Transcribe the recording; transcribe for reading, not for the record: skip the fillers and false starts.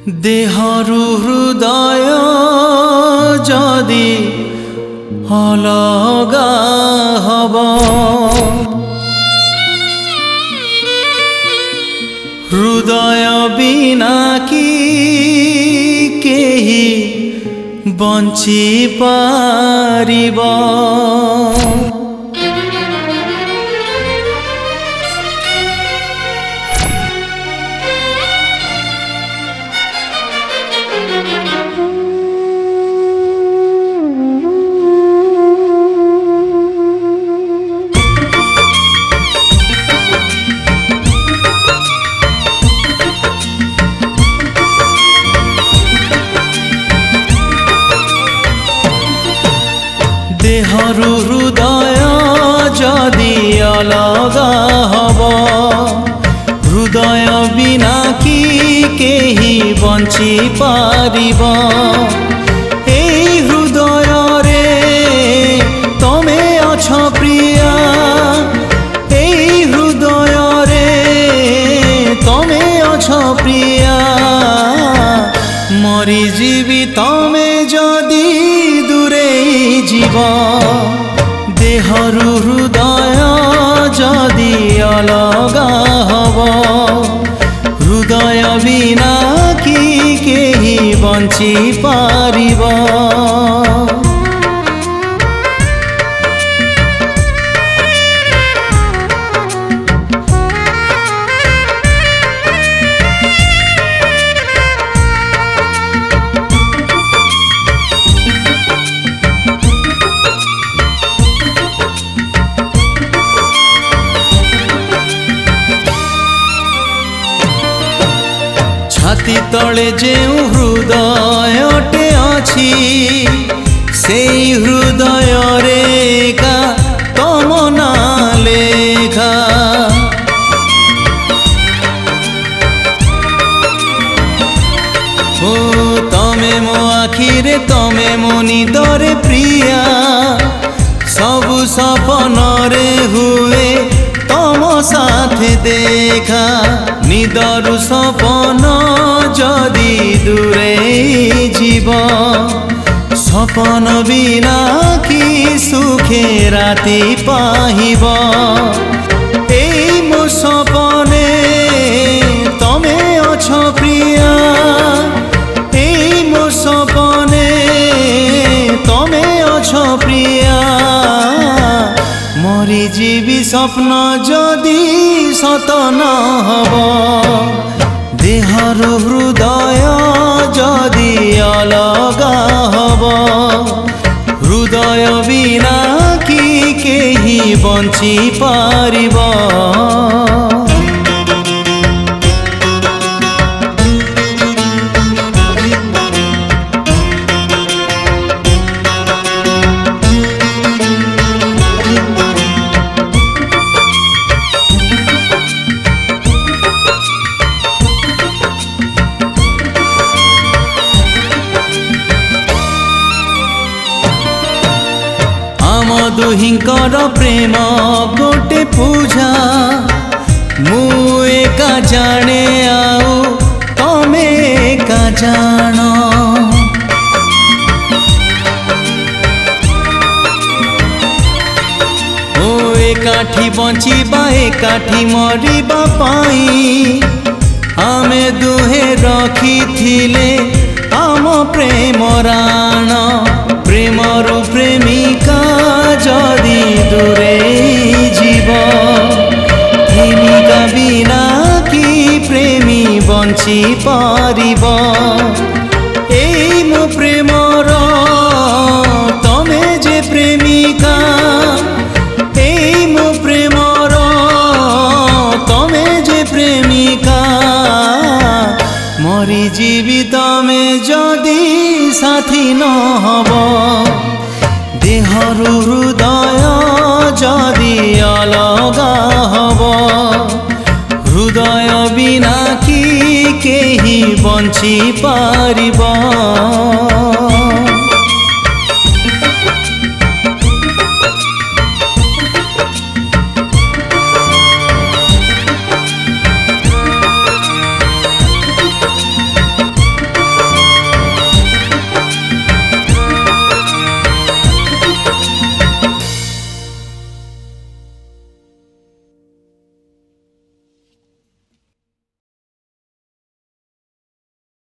देहरु हृदय जदि अलगा हब हृदय बिना कि केही बंची पारिबो। देहरु हृदय जदि अलगा हब हृदय बिना कि केही बंची पारिबो। एई हृदय रे तमे अछ प्रिया एई हृदय रे तमे अछ प्रिया मरी जीवी तमे जदि दूरे जीव। देहरु हृदय जदि अलगा हब हृदय बिना कि केही बंची पारिबो। छाती तले जेउ हृदयटे अछि सेई हृदय रेखा तम ना लेखा। ओ तमे मो आखिरे तमे मो निदरे प्रिया सबु सपन रे हुए तम साथे देखा। निदरु सपन जदि दूरे जीव सपन बिना कि सुखे राति पाहिब। एई मो सपने तमे अछ प्रिया एई मो सपने तमे अछ प्रिया मरी जीवी स्वप्न जदि सत न हब। देहरु हृदय जदि अलगा हब हृदय बिना कि केही बंची पारिबो। दुहिंकर प्रेम गोटे पूजा मु एका जाने आउ तमे एका जान। ओ एकाठी बंचिबा एकाठी मरिबा पाई आमे दुहे रखिथिले आम प्रेम राण। प्रेमरु प्रेमिका जदि दूरे जीव प्रेमिका बिना कि प्रेमी बंची पारिबो। एई मो प्रेमर तमे जे प्रेमिका एई मो प्रेमर तमे जे प्रेमिका मरी जीवी तमे जदि साथी न हब। देहरु हृदय जदि अलगा हब हृदय बिना कि केही बंची पारिबो।